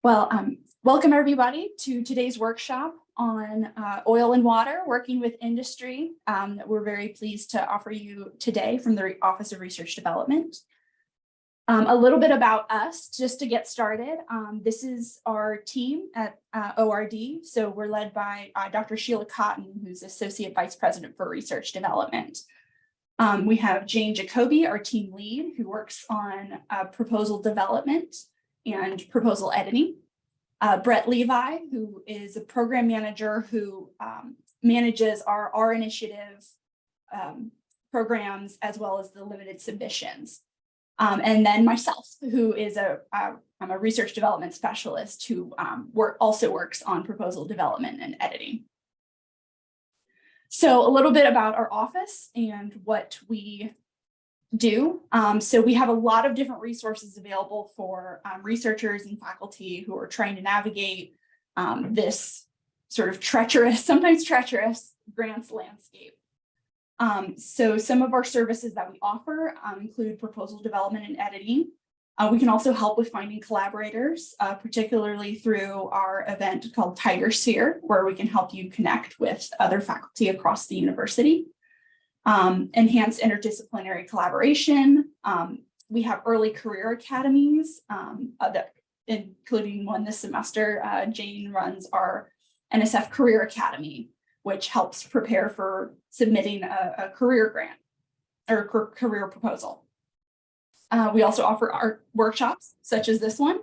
Welcome everybody to today's workshop on oil and water, working with industry, that we're very pleased to offer you today from the Office of Research Development. A little bit about us, just to get started. This is our team at ORD. So we're led by Dr. Sheila Cotton, who's Associate Vice President for Research Development. We have Jane Jacoby, our team lead, who works on proposal development and proposal editing. Brett Levi, who is a program manager who manages our initiative programs as well as the limited submissions. And then myself, who is I'm a research development specialist who also works on proposal development and editing. So a little bit about our office and what we do. So we have a lot of different resources available for researchers and faculty who are trying to navigate this sort of sometimes treacherous grants landscape. So some of our services that we offer include proposal development and editing. We can also help with finding collaborators, particularly through our event called Tiger Sphere, where we can help you connect with other faculty across the university. Enhance interdisciplinary collaboration. We have early career academies, including one this semester. Jane runs our NSF Career Academy, which helps prepare for submitting a career grant or career proposal. We also offer art workshops, such as this one,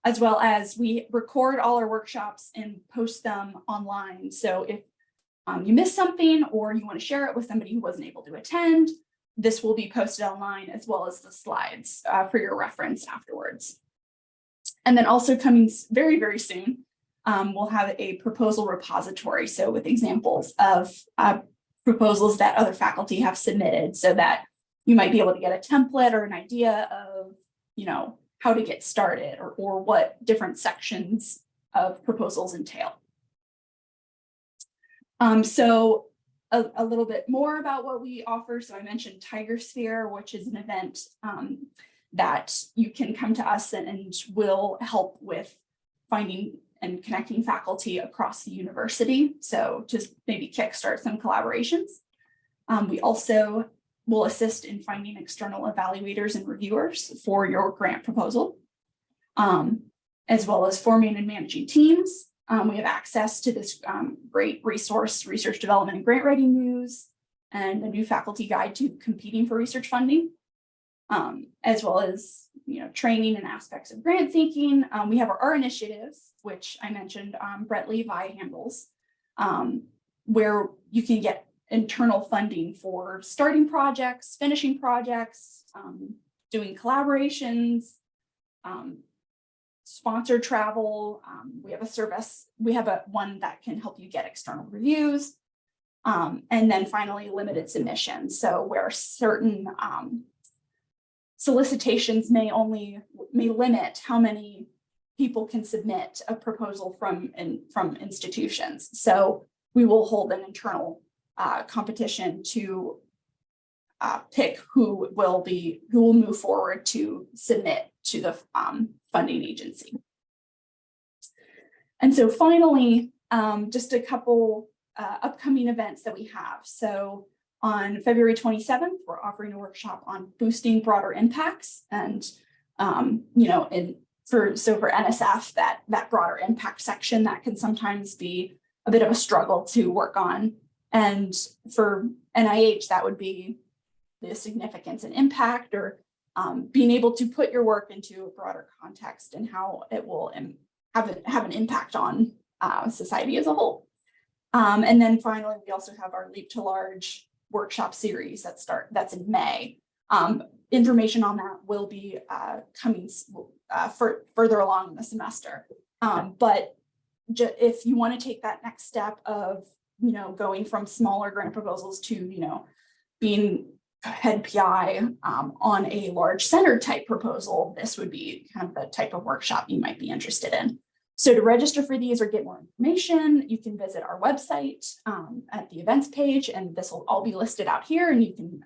as well as we record all our workshops and post them online. So if you missed something or you want to share it with somebody who wasn't able to attend, this will be posted online as well as the slides for your reference afterwards. And then also coming very, very soon, we'll have a proposal repository. So with examples of proposals that other faculty have submitted so that you might be able to get a template or an idea of, how to get started or what different sections of proposals entail. So a little bit more about what we offer. So I mentioned Tiger Sphere, which is an event that you can come to us and will help with finding and connecting faculty across the university. So just maybe kickstart some collaborations. We also will assist in finding external evaluators and reviewers for your grant proposal, as well as forming and managing teams. We have access to this great resource, Research Development and Grant Writing News, and a new faculty guide to competing for research funding, as well as training and aspects of grant thinking. We have our initiatives, which I mentioned Brett Levi handles, where you can get internal funding for starting projects, finishing projects, doing collaborations, sponsored travel. We have a service, one that can help you get external reviews. And then finally, limited submissions. So where certain solicitations may limit how many people can submit a proposal from institutions. So we will hold an internal competition to pick who will move forward to submit to the funding agency. And so finally, just a couple upcoming events that we have. So on February 27th, we're offering a workshop on boosting broader impacts. And for NSF, that broader impact section, that can sometimes be a bit of a struggle to work on. And for NIH, that would be the significance and impact, or being able to put your work into a broader context and how it will have an impact on society as a whole. And then finally, we also have our Leap to Large workshop series that's in May. Information on that will be coming further along in the semester. But if you want to take that next step of going from smaller grant proposals to being head PI on a large center type proposal, this would be kind of the type of workshop you might be interested in. So to register for these or get more information, you can visit our website at the events page, and this will all be listed out here, and you can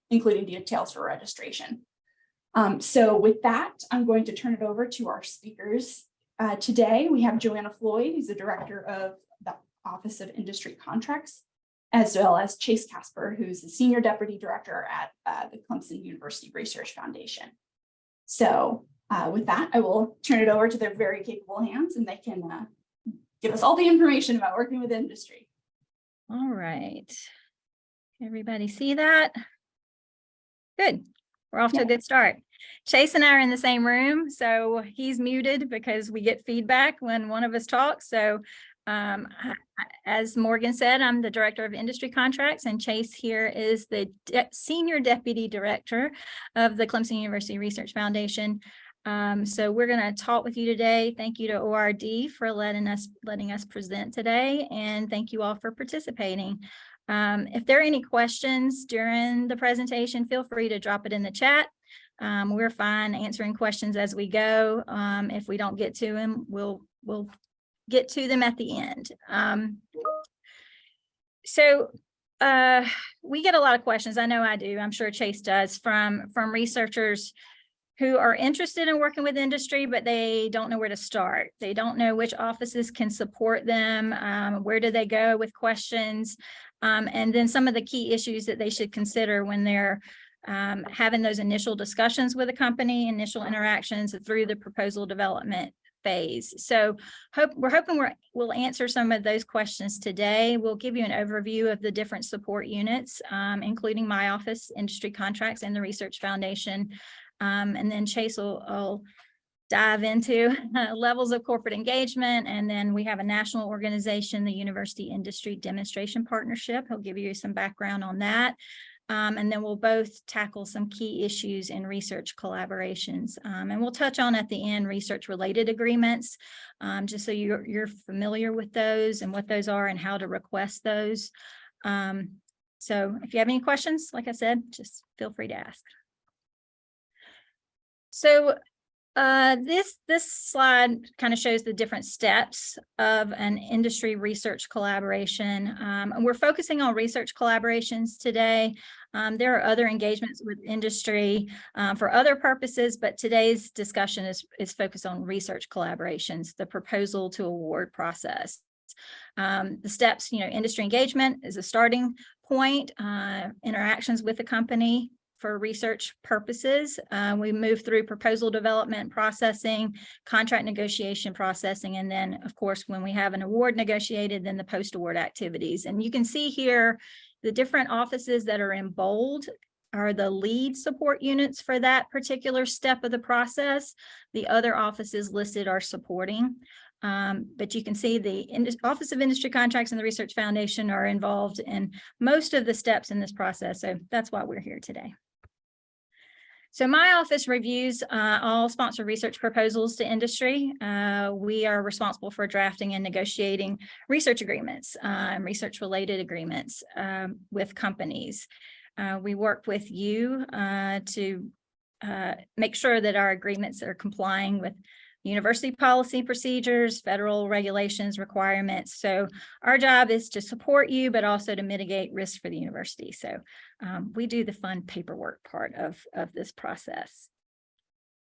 including details for registration. So with that, I'm going to turn it over to our speakers Today, we have Joanna Floyd, who's the director of the Office of Industry Contracts, as well as Chase Casper, who's the senior deputy director at the Clemson University Research Foundation. So with that, I will turn it over to their very capable hands, and they can give us all the information about working with industry. All right. Everybody see that? Good. We're off to a good start. Chase and I are in the same room, so he's muted because we get feedback when one of us talks. So as Morgan said, I'm the director of industry contracts, and Chase here is the senior deputy director of the Clemson University Research Foundation. So we're going to talk with you today. Thank you to ORD for letting us present today, and thank you all for participating. If there are any questions during the presentation, feel free to drop it in the chat. We're fine answering questions as we go. If we don't get to them, we'll get to them at the end. We get a lot of questions. I know I do. I'm sure Chase does from researchers who are interested in working with industry, but they don't know where to start. They don't know which offices can support them. Where do they go with questions? And then some of the key issues that they should consider when they're having those initial discussions with a company, initial interactions through the proposal development phase. So we're hoping we'll answer some of those questions today. We'll give you an overview of the different support units, including my office, industry contracts, and the Research Foundation. And then Chase will dive into levels of corporate engagement. And then we have a national organization, the University Industry Demonstration Partnership. He'll give you some background on that. And then we'll both tackle some key issues in research collaborations. And we'll touch on at the end research-related agreements, just so you're familiar with those and what those are and how to request those. So if you have any questions, like I said, just feel free to ask. So this slide kind of shows the different steps of an industry research collaboration. And we're focusing on research collaborations today. There are other engagements with industry for other purposes, but today's discussion is focused on research collaborations, the proposal to award process. The steps, industry engagement is a starting point, interactions with the company for research purposes. We move through proposal development, processing, contract negotiation processing, and then, of course, when we have an award negotiated, then the post-award activities. And you can see here the different offices that are in bold are the lead support units for that particular step of the process. The other offices listed are supporting. But you can see the Office of Industry Contracts and the Research Foundation are involved in most of the steps in this process. So that's why we're here today. So my office reviews all sponsored research proposals to industry. We are responsible for drafting and negotiating research agreements and research-related agreements with companies. We work with you to make sure that our agreements are complying with university policy procedures, federal regulations, requirements. So our job is to support you, but also to mitigate risk for the university. So we do the fun paperwork part of this process.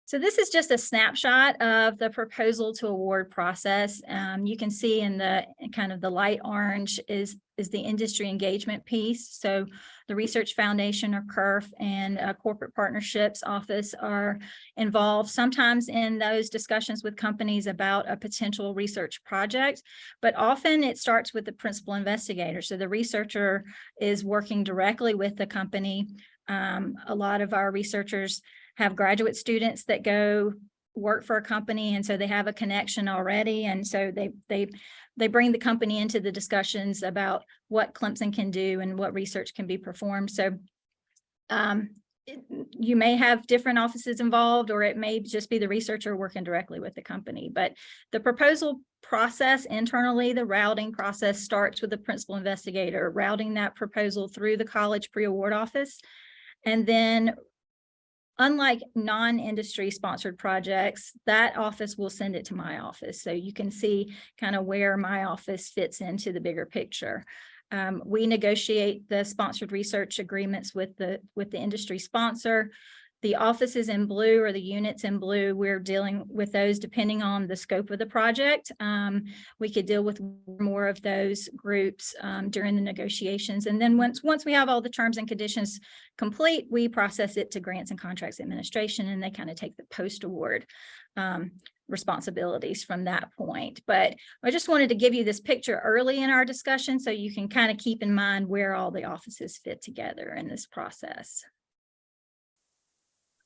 So this is just a snapshot of the proposal to award process. You can see in the kind of the light orange is the industry engagement piece. So the Research Foundation, or CURF, and Corporate Partnerships Office are involved sometimes in those discussions with companies about a potential research project, but often it starts with the principal investigator. So the researcher is working directly with the company. A lot of our researchers have graduate students that go work for a company, and so they have a connection already, and so they bring the company into the discussions about what Clemson can do and what research can be performed. So you may have different offices involved, or it may just be the researcher working directly with the company. But the proposal process internally, the routing process, starts with the principal investigator routing that proposal through the college pre-award office, and then unlike non-industry sponsored projects, that office will send it to my office. So you can see kind of where my office fits into the bigger picture. We negotiate the sponsored research agreements with the industry sponsor. The offices in blue or the units in blue, we're dealing with those depending on the scope of the project. We could deal with more of those groups during the negotiations. And then once we have all the terms and conditions complete, we process it to Grants and Contracts Administration, and they kind of take the post-award responsibilities from that point. But I just wanted to give you this picture early in our discussion so you can kind of keep in mind where all the offices fit together in this process.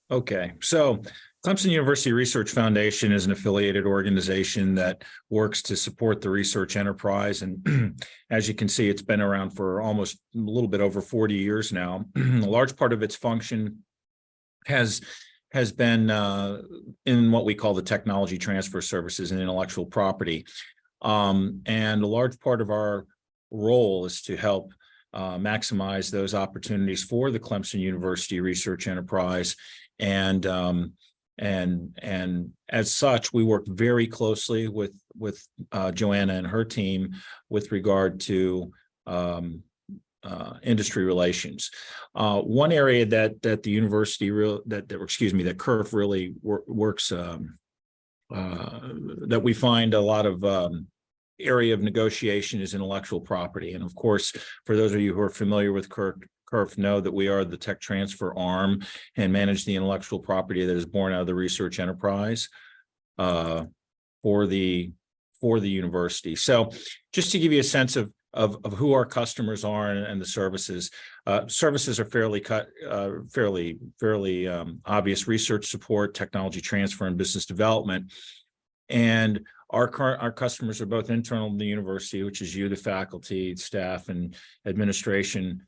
Okay, so Clemson University Research Foundation is an affiliated organization that works to support the research enterprise. And as you can see, it's been around for almost a little bit over 40 years now. A large part of its function has been in what we call the technology transfer services and intellectual property. And a large part of our role is to help maximize those opportunities for the Clemson University Research Enterprise. And as such, we work very closely with Joanna and her team with regard to industry relations. One area that the university that CURF really works that we find a lot of area of negotiation is intellectual property. And of course, for those of you who are familiar with CURF know that we are the tech transfer arm and manage the intellectual property that is born out of the research enterprise for the university. So just to give you a sense of who our customers are and the services. Services are fairly obvious: research support, technology transfer, and business development. And our customers are both internal to the university, which is you, the faculty, staff, and administration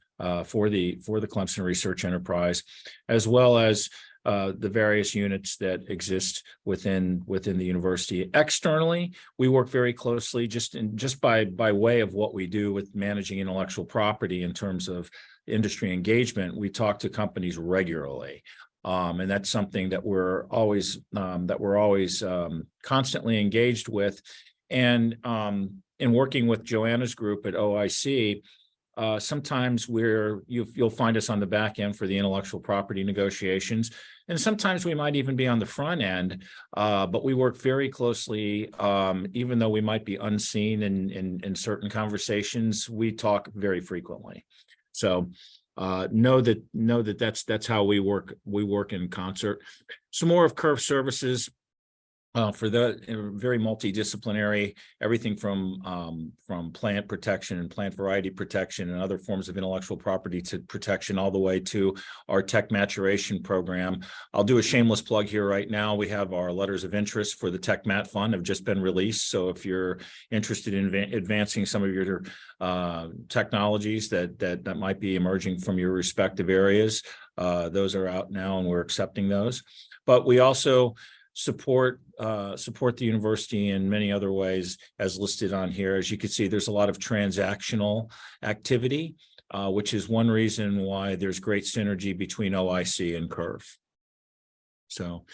for the Clemson Research Enterprise, as well as the various units that exist within the university. Externally, we work very closely just by way of what we do with managing intellectual property in terms of industry engagement. We talk to companies regularly. And that's something that we're always constantly engaged with. And in working with Joanna's group at OIC, sometimes you'll find us on the back end for the intellectual property negotiations, and sometimes we might even be on the front end. But we work very closely, even though we might be unseen in certain conversations. We talk very frequently. So know that that's how we work. We work in concert. Some more of CURF services. For the very multidisciplinary, everything from plant protection and plant variety protection and other forms of intellectual property to protection, all the way to our tech maturation program. I'll do a shameless plug here right now. We have our letters of interest for the Tech Mat Fund have just been released. So if you're interested in advancing some of your technologies that might be emerging from your respective areas, those are out now, and we're accepting those. But we also support the university in many other ways, as listed on here. As you can see, there's a lot of transactional activity, which is one reason why there's great synergy between OIC and CURF. So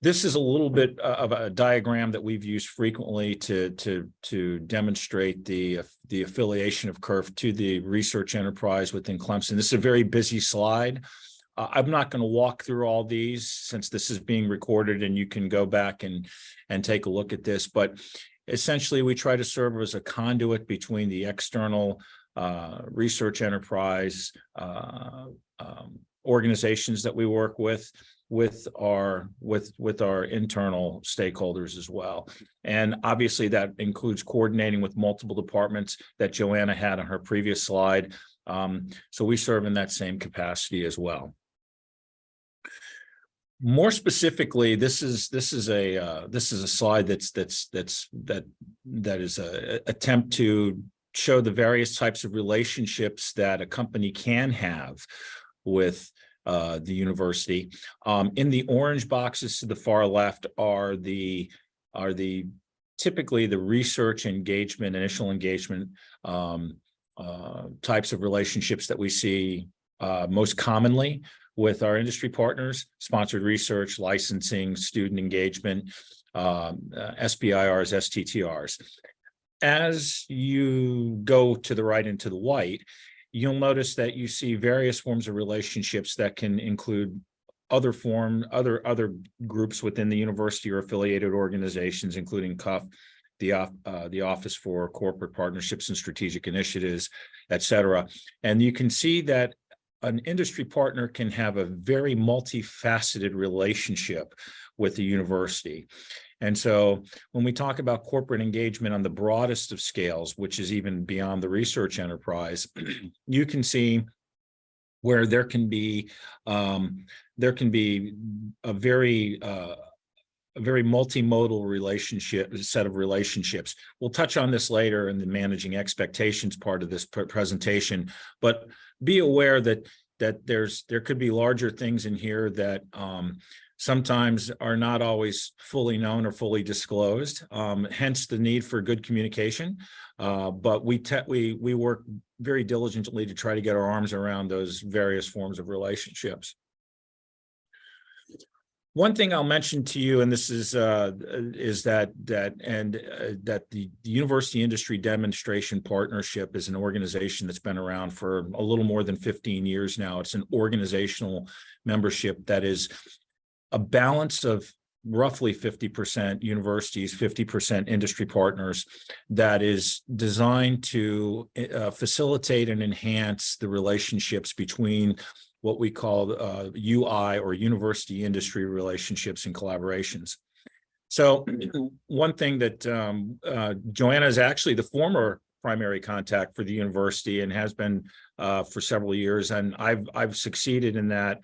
this is a little bit of a diagram that we've used frequently to demonstrate the affiliation of CURF to the research enterprise within Clemson. This is a very busy slide. I'm not going to walk through all these since this is being recorded, and you can go back and take a look at this. But essentially, we try to serve as a conduit between the external research enterprise organizations that we work with our internal stakeholders as well. And obviously, that includes coordinating with multiple departments that Joanna had on her previous slide. So we serve in that same capacity as well. More specifically, this is a slide that is a attempt to show the various types of relationships that a company can have with the university. In the orange boxes to the far left are typically the research engagement, initial engagement types of relationships that we see most commonly with our industry partners: sponsored research, licensing, student engagement, SBIRs, STTRs. As you go to the right and to the white, you'll notice that you see various forms of relationships that can include other groups within the university or affiliated organizations, including CUF, the Office for Corporate Partnerships and Strategic Initiatives, et cetera. And you can see that an industry partner can have a very multifaceted relationship with the university. And so when we talk about corporate engagement on the broadest of scales, which is even beyond the research enterprise, you can see where there can be a very multimodal set of relationships. We'll touch on this later in the managing expectations part of this presentation, but be aware that there could be larger things in here that sometimes are not always fully known or fully disclosed, hence the need for good communication. But we work very diligently to try to get our arms around those various forms of relationships. One thing I'll mention to you, and this is that the University Industry Demonstration Partnership is an organization that's been around for a little more than 15 years now. It's an organizational membership that is a balance of roughly 50% universities, 50% industry partners, that is designed to facilitate and enhance the relationships between what we call UI, or university industry relationships and collaborations. So one thing that Joanna is actually the former primary contact for the university and has been for several years, and I've succeeded in that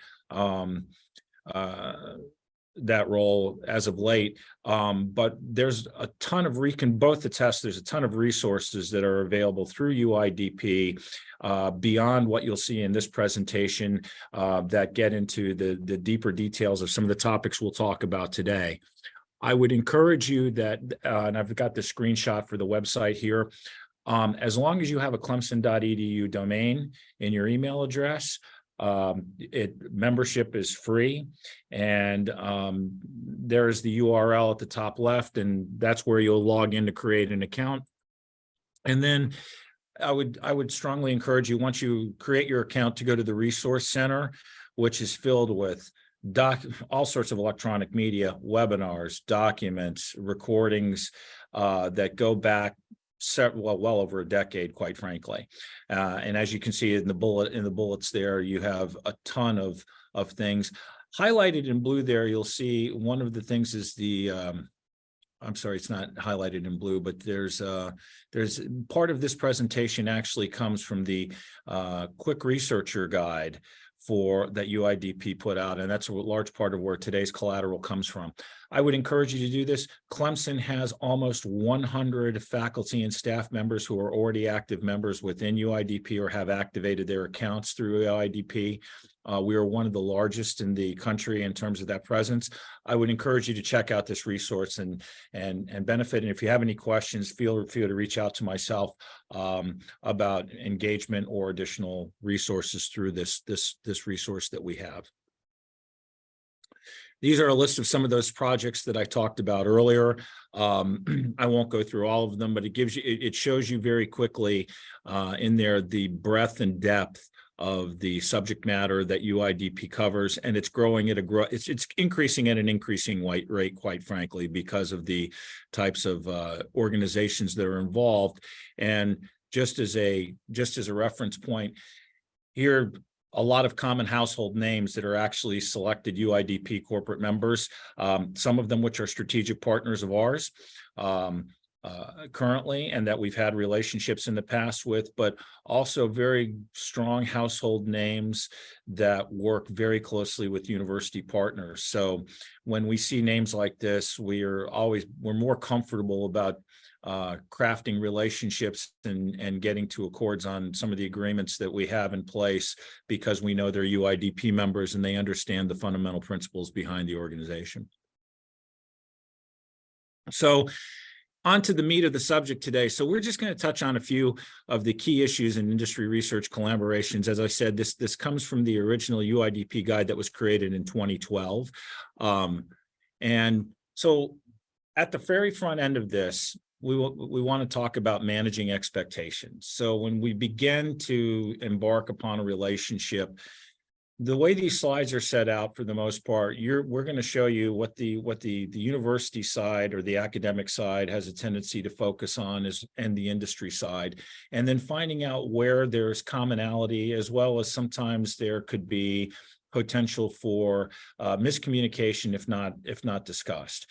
role as of late. But there's a ton of both attest there's a ton of resources that are available through UIDP beyond what you'll see in this presentation that get into the deeper details of some of the topics we'll talk about today. I would encourage you that, and I've got the screenshot for the website here, as long as you have a clemson.edu domain in your email address, membership is free, and there's the URL at the top left, and that's where you'll log in to create an account. And then I would strongly encourage you, once you create your account, to go to the Resource Center, which is filled with all sorts of electronic media, webinars, documents, recordings that go back well over a decade, quite frankly. And as you can see in the bullets there, you have a ton of things highlighted in blue. There you'll see one of the things is the I'm sorry, it's not highlighted in blue, but there's part of this presentation actually comes from the Quick Researcher Guide that UIDP put out, and that's a large part of where today's collateral comes from. I would encourage you to do this. Clemson has almost 100 faculty and staff members who are already active members within UIDP or have activated their accounts through UIDP. We are one of the largest in the country in terms of that presence. I would encourage you to check out this resource and benefit. And if you have any questions, feel free to reach out to myself about engagement or additional resources through this resource that we have. These are a list of some of those projects that I talked about earlier. I won't go through all of them, but it shows you very quickly in there the breadth and depth of the subject matter that UIDP covers, and it's growing at it's increasing at an increasing rate, quite frankly, because of the types of organizations that are involved. And just as a reference point here, a lot of common household names that are actually selected UIDP corporate members, some of them which are strategic partners of ours currently, and that we've had relationships in the past with, but also very strong household names that work very closely with university partners. So when we see names like this, we're more comfortable about crafting relationships and getting to accords on some of the agreements that we have in place, because we know they're UIDP members and they understand the fundamental principles behind the organization. So on to the meat of the subject today. So we're just going to touch on a few of the key issues in industry research collaborations. As I said, this comes from the original UIDP guide that was created in 2012. And so at the very front end of this, we want to talk about managing expectations. So when we begin to embark upon a relationship, the way these slides are set out, for the most part, we're going to show you what the university side or the academic side has a tendency to focus on and the industry side, and then finding out where there's commonality, as well as sometimes there could be potential for miscommunication if not discussed.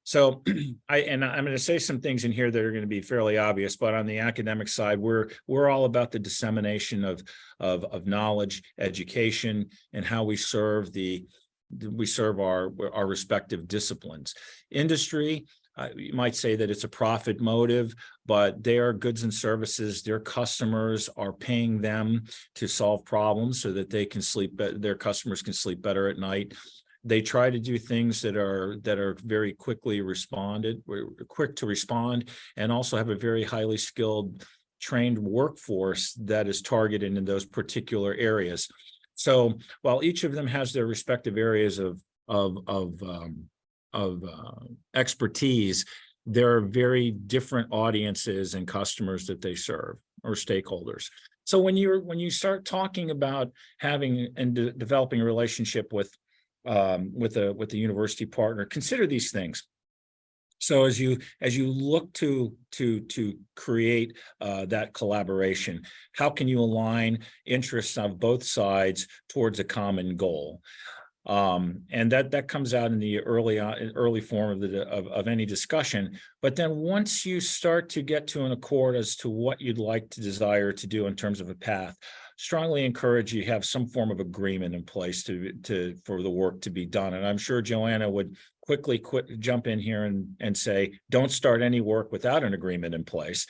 So I'm going to say some things in here that are going to be fairly obvious, but on the academic side, we're all about the dissemination of knowledge, education, and how we serve our respective disciplines. Industry, you might say that it's a profit motive, but they are goods and services. Their customers are paying them to solve problems so that they can their customers can sleep better at night. They try to do things that are very quick to respond, and also have a very highly skilled, trained workforce that is targeted in those particular areas. So while each of them has their respective areas of expertise, there are very different audiences and customers that they serve, or stakeholders. So when you start talking about having and developing a relationship with a university partner, consider these things. So as you look to create that collaboration, how can you align interests of both sides towards a common goal? And that comes out in the early form of any discussion. But then once you start to get to an accord as to what you'd like to desire to do in terms of a path, strongly encourage you have some form of agreement in place for the work to be done. And I'm sure Joanna would quickly jump in here and say, don't start any work without an agreement in place.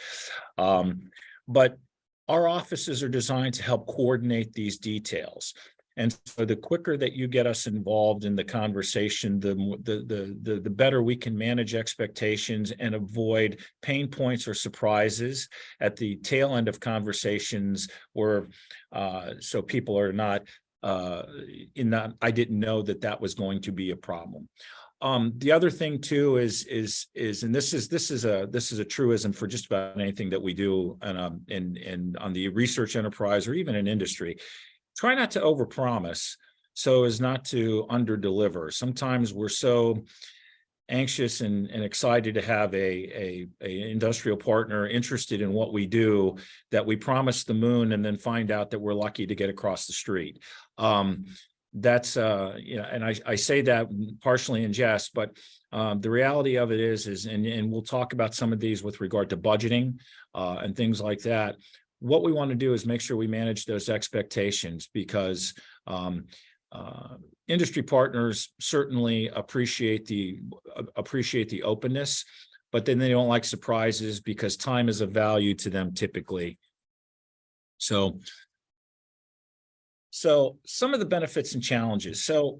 But our offices are designed to help coordinate these details. And so the quicker that you get us involved in the conversation, the better we can manage expectations and avoid pain points or surprises at the tail end of conversations, where so people are not I didn't know that was going to be a problem. The other thing too is and this is a truism for just about anything that we do in on the research enterprise or even in industry. Try not to overpromise so as not to underdeliver. Sometimes we're so anxious and excited to have a industrial partner interested in what we do that we promise the moon and then find out that we're lucky to get across the street. That's and I say that partially in jest, but the reality of it is and we'll talk about some of these with regard to budgeting and things like that. What we want to do is make sure we manage those expectations, because industry partners certainly appreciate the openness, but then they don't like surprises because time is of value to them typically. So some of the benefits and challenges. So,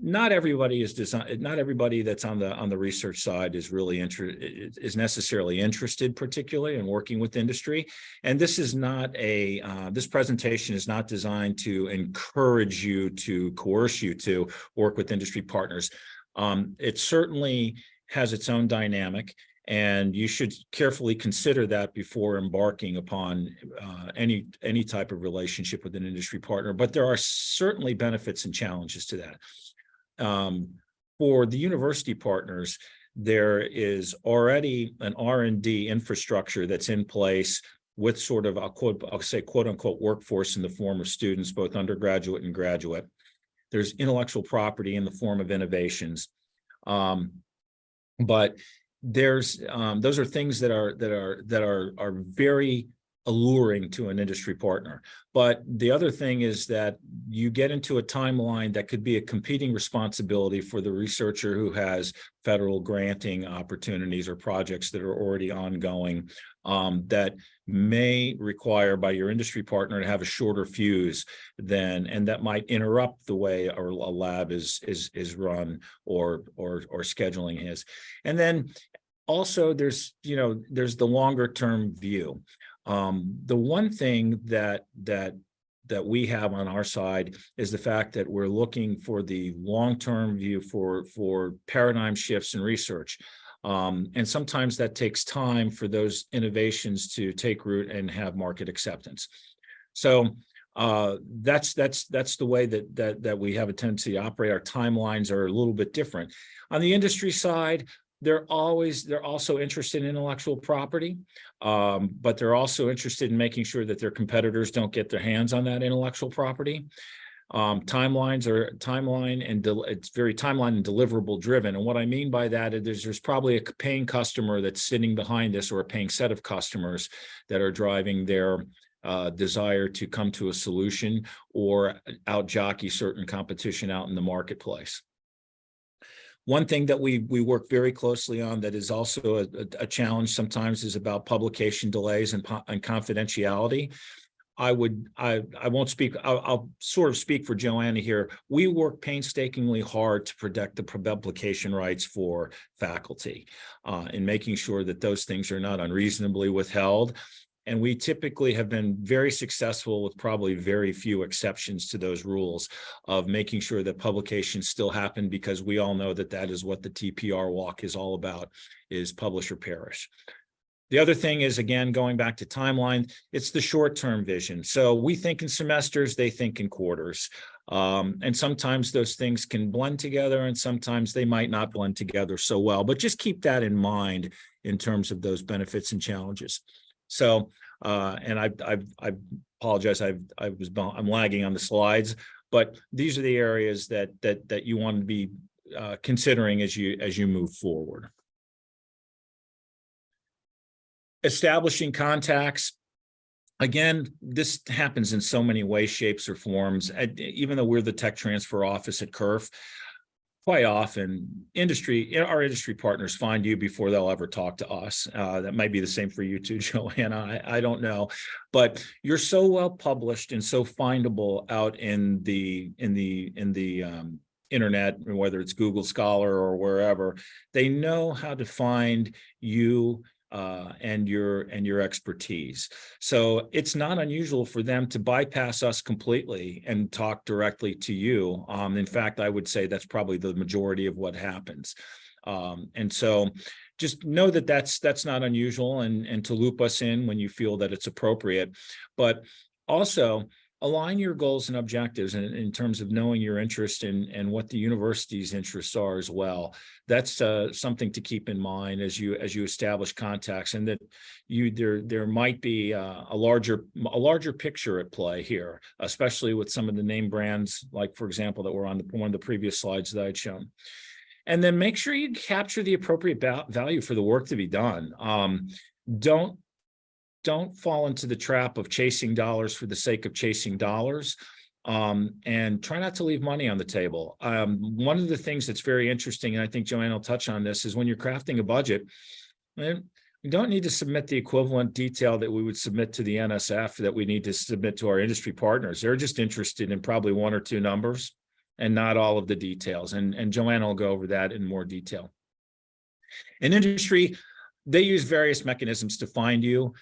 not everybody that's on the research side is really is necessarily interested particularly in working with industry. And this is not this presentation is not designed to encourage you, to coerce you to work with industry partners. It certainly has its own dynamic, and you should carefully consider that before embarking upon any type of relationship with an industry partner. But there are certainly benefits and challenges to that. For the university partners, there is already an R&D infrastructure that's in place with sort of, I'll say quote unquote workforce in the form of students, both undergraduate and graduate. There's intellectual property in the form of innovations. But there's those are things that are very alluring to an industry partner. But the other thing is that you get into a timeline that could be a competing responsibility for the researcher who has federal granting opportunities or projects that are already ongoing, that may require by your industry partner to have a shorter fuse and that might interrupt the way a lab is run or scheduling is. And then also there's the longer term view. The one thing that we have on our side is the fact that we're looking for the long-term view for paradigm shifts in research. And sometimes that takes time for those innovations to take root and have market acceptance. So That's the way that we have a tendency to operate. Our timelines are a little bit different. On the industry side, they're also interested in intellectual property, but they're also interested in making sure that their competitors don't get their hands on that intellectual property. It's very timeline and deliverable driven. And what I mean by that is there's probably a paying customer that's sitting behind this, or a paying set of customers that are driving their desire to come to a solution or out jockey certain competition out in the marketplace. One thing that we work very closely on that is also a challenge sometimes is about publication delays and confidentiality. I won't speak, I'll sort of speak for Joanna here. We work painstakingly hard to protect the publication rights for faculty in making sure that those things are not unreasonably withheld. And we typically have been very successful, with probably very few exceptions to those rules, of making sure that publications still happen, because we all know that that is what the TPR walk is all about, is publish or perish. The other thing is, again, going back to timeline, it's the short-term vision. So we think in semesters, they think in quarters. And sometimes those things can blend together, and sometimes they might not blend together so well. But just keep that in mind in terms of those benefits and challenges. So, and I apologize, I'm lagging on the slides, but these are the areas that you want to be considering as you move forward. Establishing contacts. Again, this happens in so many ways, shapes, or forms. Even though we're the tech transfer office at Kerf, quite often our industry partners find you before they'll ever talk to us. That might be the same for you too, Joanna. I don't know, but you're so well published and so findable out in the internet, whether it's Google Scholar or wherever. They know how to find you and your expertise. So it's not unusual for them to bypass us completely and talk directly to you. In fact, I would say that's probably the majority of what happens. And so just know that that's not unusual, and to loop us in when you feel that it's appropriate. But also align your goals and objectives in terms of knowing your interest and what the university's interests are as well. That's something to keep in mind as you establish contacts, and that there might be a larger picture at play here, especially with some of the name brands, like, for example, that were on one of the previous slides that I'd shown. And then make sure you capture the appropriate value for the work to be done. Don't fall into the trap of chasing dollars for the sake of chasing dollars, and try not to leave money on the table. One of the things that's very interesting, and I think Joanne will touch on this, is when you're crafting a budget, we don't need to submit the equivalent detail that we would submit to the NSF that we need to submit to our industry partners. They're just interested in probably one or two numbers and not all of the details. And Joanne will go over that in more detail. In industry, they use various mechanisms to find you.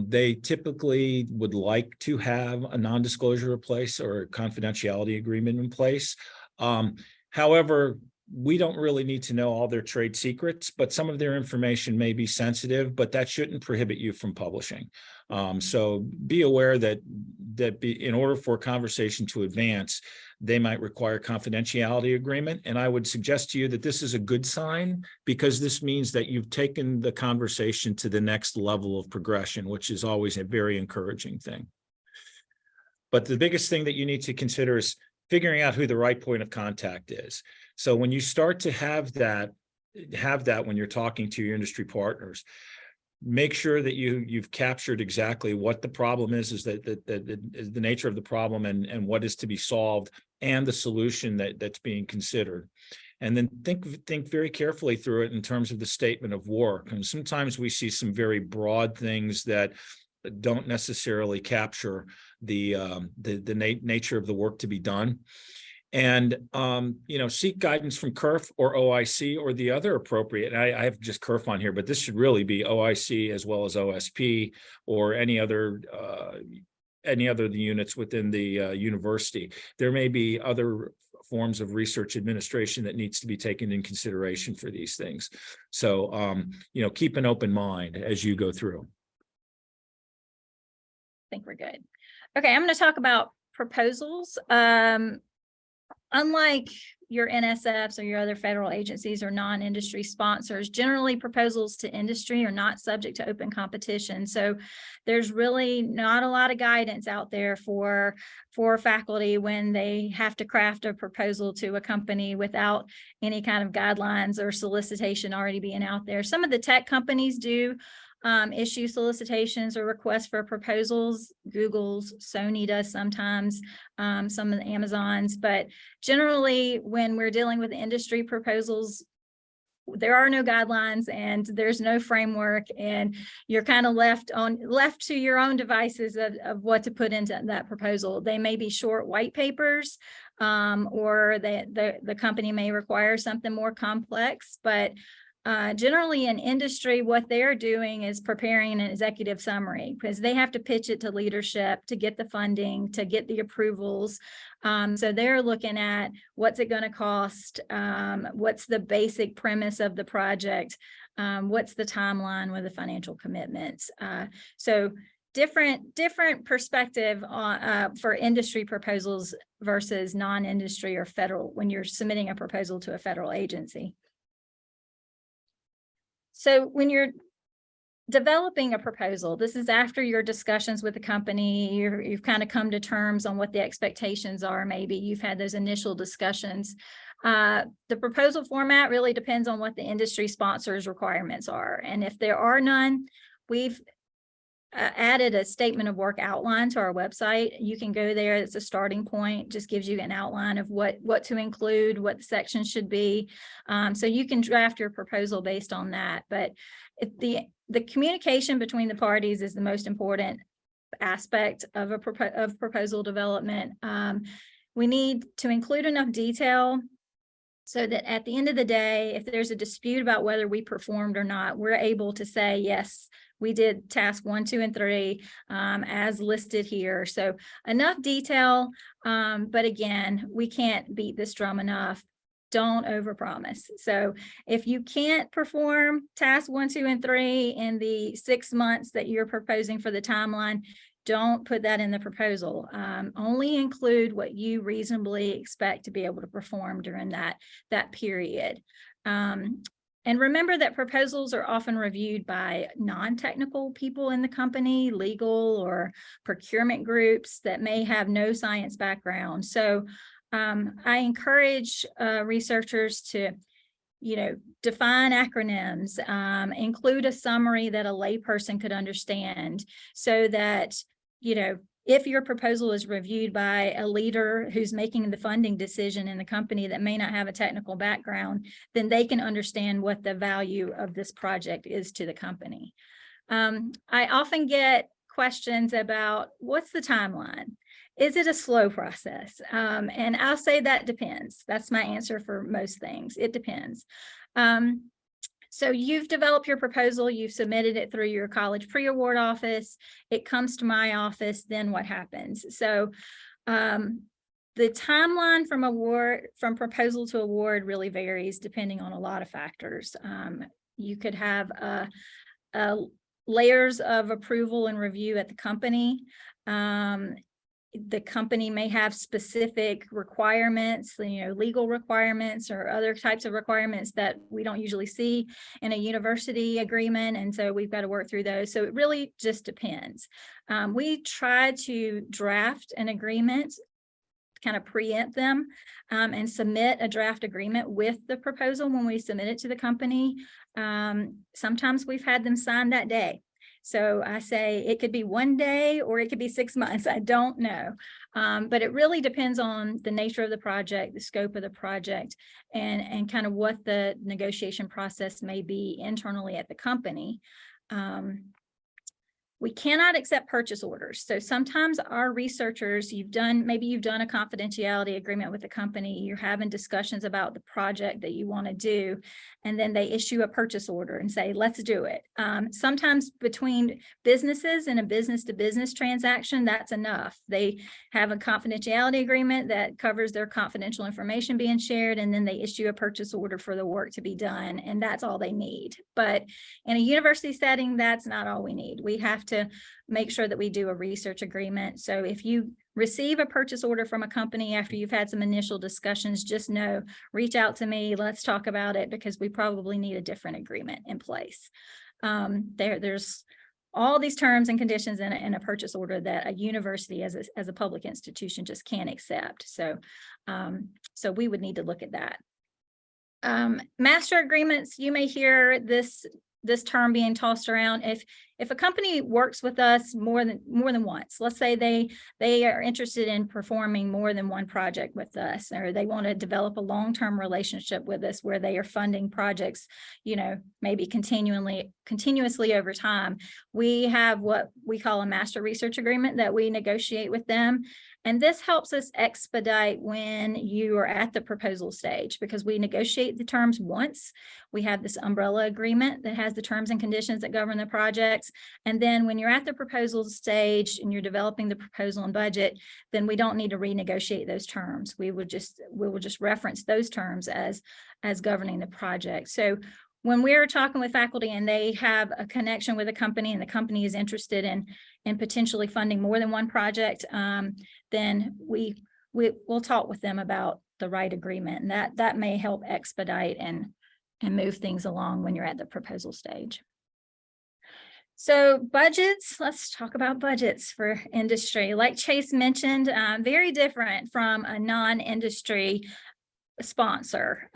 They typically would like to have a non-disclosure in place or a confidentiality agreement in place. However, we don't really need to know all their trade secrets, but some of their information may be sensitive, but that shouldn't prohibit you from publishing. So be aware that in order for a conversation to advance, they might require a confidentiality agreement. And I would suggest to you that this is a good sign, because this means that you've taken the conversation to the next level of progression, which is always a very encouraging thing. But the biggest thing that you need to consider is figuring out who the right point of contact is. So when you start to have that when you're talking to your industry partners, make sure that you've captured exactly what the problem is that the nature of the problem and what is to be solved, and the solution that's being considered. And then think very carefully through it in terms of the statement of work. And sometimes we see some very broad things that don't necessarily capture the nature of the work to be done. And, seek guidance from Kerf or OIC or the other appropriate. I have just Kerf on here, but this should really be OIC as well as OSP or any other the units within the university. There may be other forms of research administration that needs to be taken in consideration for these things. So, keep an open mind as you go through. I think we're good. Okay, I'm going to talk about proposals. Unlike your NSFs or your other federal agencies or non-industry sponsors, generally proposals to industry are not subject to open competition. So there's really not a lot of guidance out there for faculty when they have to craft a proposal to a company without any kind of guidelines or solicitation already being out there. Some of the tech companies do issue solicitations or requests for proposals. Google's, Sony does sometimes, some of the Amazons, but generally when we're dealing with industry proposals, there are no guidelines and there's no framework, and you're kind of left to your own devices of what to put into that proposal. They may be short white papers, or the company may require something more complex, but generally in industry, what they're doing is preparing an executive summary, because they have to pitch it to leadership to get the funding, to get the approvals. So they're looking at what's it going to cost, what's the basic premise of the project, what's the timeline with the financial commitments. So different perspective on for industry proposals versus non-industry or federal when you're submitting a proposal to a federal agency. So when you're developing a proposal, this is after your discussions with the company, you've kind of come to terms on what the expectations are. Maybe you've had those initial discussions. The proposal format really depends on what the industry sponsor's requirements are. And if there are none, we've added a statement of work outline to our website. You can go there. It's a starting point, just gives you an outline of what to include, what the section should be. So you can draft your proposal based on that. But the communication between the parties is the most important aspect of proposal development. We need to include enough detail so that at the end of the day, if there's a dispute about whether we performed or not, we're able to say, yes, we did task 1, 2, and 3 as listed here. So enough detail, but again, we can't beat this drum enough. Don't overpromise. So if you can't perform task 1, 2, and 3 in the 6 months that you're proposing for the timeline, don't put that in the proposal. Only include what you reasonably expect to be able to perform during that period. And remember that proposals are often reviewed by non-technical people in the company, legal or procurement groups that may have no science background. So I encourage researchers to define acronyms, include a summary that a layperson could understand, so that, if your proposal is reviewed by a leader who's making the funding decision in the company that may not have a technical background, then they can understand what the value of this project is to the company. I often get questions about what's the timeline? Is it a slow process? And I'll say that depends. That's my answer for most things. It depends. So you've developed your proposal, you've submitted it through your college pre-award office, it comes to my office, then what happens? So the timeline from proposal to award really varies depending on a lot of factors. You could have layers of approval and review at the company. The company may have specific requirements, legal requirements or other types of requirements that we don't usually see in a university agreement. And so we've got to work through those. So it really just depends. We try to draft an agreement, kind of preempt them, and submit a draft agreement with the proposal when we submit it to the company. Sometimes we've had them sign that day. So I say it could be 1 day or it could be 6 months. I don't know. But it really depends on the nature of the project, the scope of the project, and kind of what the negotiation process may be internally at the company. We cannot accept purchase orders. So sometimes our researchers, maybe you've done a confidentiality agreement with the company, you're having discussions about the project that you want to do, and then they issue a purchase order and say, let's do it. Sometimes between businesses in a business-to-business transaction, that's enough. They have a confidentiality agreement that covers their confidential information being shared, and then they issue a purchase order for the work to be done, and that's all they need. But in a university setting, that's not all we need. We have to make sure that we do a research agreement. So if you receive a purchase order from a company after you've had some initial discussions, just know, reach out to me, let's talk about it, because we probably need a different agreement in place. There's all these terms and conditions in a purchase order that a university as a public institution just can't accept. So, so we would need to look at that. Master agreements, you may hear this term being tossed around. If a company works with us more than once, let's say they are interested in performing more than one project with us, or they want to develop a long-term relationship with us where they are funding projects, you know, maybe continuously over time, we have what we call a master research agreement that we negotiate with them. And this helps us expedite when you are at the proposal stage, because we negotiate the terms once. We have this umbrella agreement that has the terms and conditions that govern the projects. And then when you're at the proposal stage and you're developing the proposal and budget, then we don't need to renegotiate those terms. We will just reference those terms as governing the project. So when we're talking with faculty and they have a connection with a company and the company is interested in potentially funding more than one project, then we'll talk with them about the right agreement, and that may help expedite and move things along when you're at the proposal stage. So budgets, let's talk about budgets for industry. Like Chase mentioned, very different from a non-industry sponsor.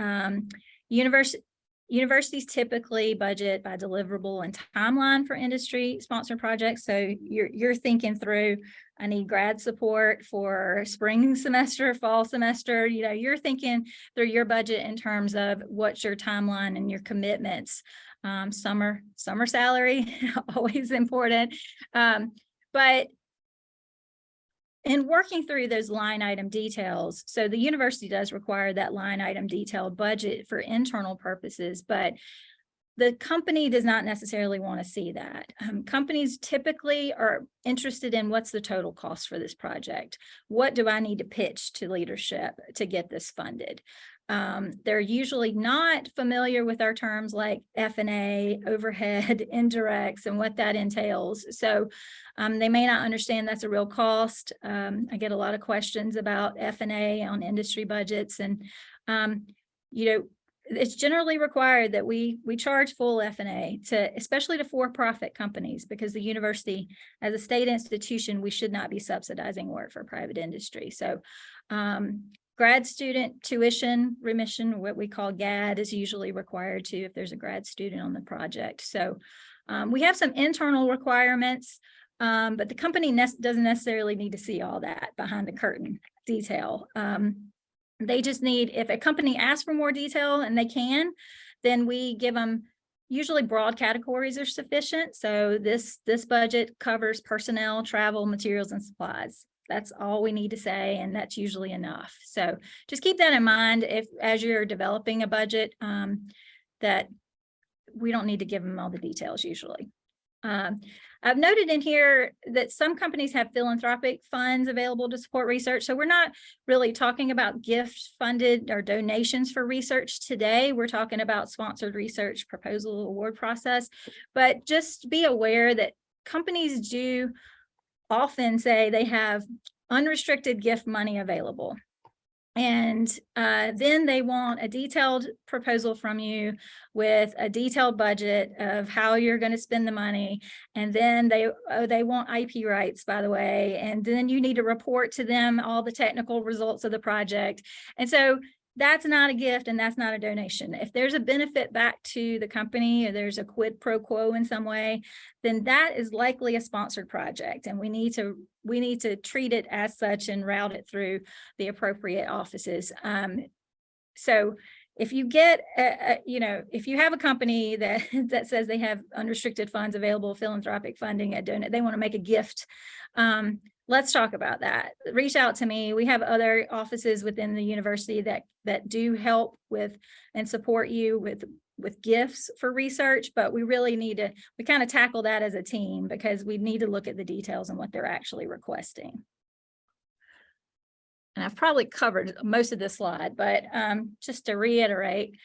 Universities typically budget by deliverable and timeline for industry sponsored projects. So you're thinking through, I need grad support for spring semester, fall semester. You know, you're thinking through your budget in terms of what's your timeline and your commitments. Summer salary, always important. But in working through those line item details, so the university does require that line item detailed budget for internal purposes, but the company does not necessarily want to see that. Companies typically are interested in what's the total cost for this project? What do I need to pitch to leadership to get this funded? They're usually not familiar with our terms like F&A, overhead, indirects, and what that entails. So they may not understand that's a real cost. I get a lot of questions about F&A on industry budgets, and you know, it's generally required that we charge full F&A especially to for-profit companies, because the university, as a state institution, we should not be subsidizing work for private industry. So grad student tuition remission, what we call GAD, is usually required too if there's a grad student on the project. So we have some internal requirements, but the company doesn't necessarily need to see all that behind the curtain detail. They just need, if a company asks for more detail, and they can, then we give them, usually broad categories are sufficient. So this budget covers personnel, travel, materials, and supplies. That's all we need to say, and that's usually enough. So just keep that in mind as you're developing a budget, that we don't need to give them all the details usually. I've noted in here that some companies have philanthropic funds available to support research. So we're not really talking about gift funded or donations for research today. We're talking about sponsored research proposal award process, but just be aware that companies do often say they have unrestricted gift money available. And then they want a detailed proposal from you with a detailed budget of how you're going to spend the money. And then they want IP rights, by the way. And then you need to report to them all the technical results of the project. And so that's not a gift and that's not a donation. If there's a benefit back to the company, or there's a quid pro quo in some way, then that is likely a sponsored project, and we need to treat it as such and route it through the appropriate offices. So if you get, if you have a company that says they have unrestricted funds available, philanthropic funding, they want to make a gift, let's talk about that. Reach out to me. We have other offices within the university that do help with and support you with gifts for research, but we really need to, we kind of tackle that as a team, because we need to look at the details and what they're actually requesting. And I've probably covered most of this slide, but just to reiterate,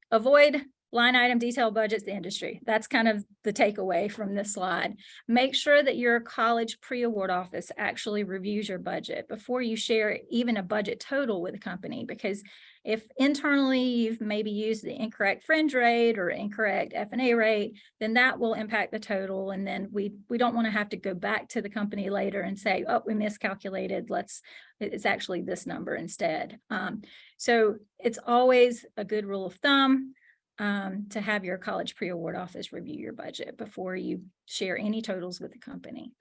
avoid line item detail budgets, the industry. That's kind of the takeaway from this slide. Make sure that your college pre-award office actually reviews your budget before you share even a budget total with a company, because if internally you've maybe used the incorrect fringe rate or incorrect F&A rate, then that will impact the total. And then we don't want to have to go back to the company later and say, oh, we miscalculated. It's actually this number instead. So it's always a good rule of thumb to have your college pre-award office review your budget before you share any totals with the company.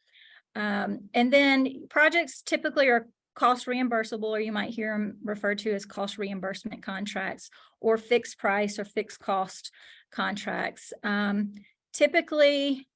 And then projects typically are cost reimbursable, or you might hear them referred to as cost reimbursement contracts or fixed price or fixed cost contracts. Typically,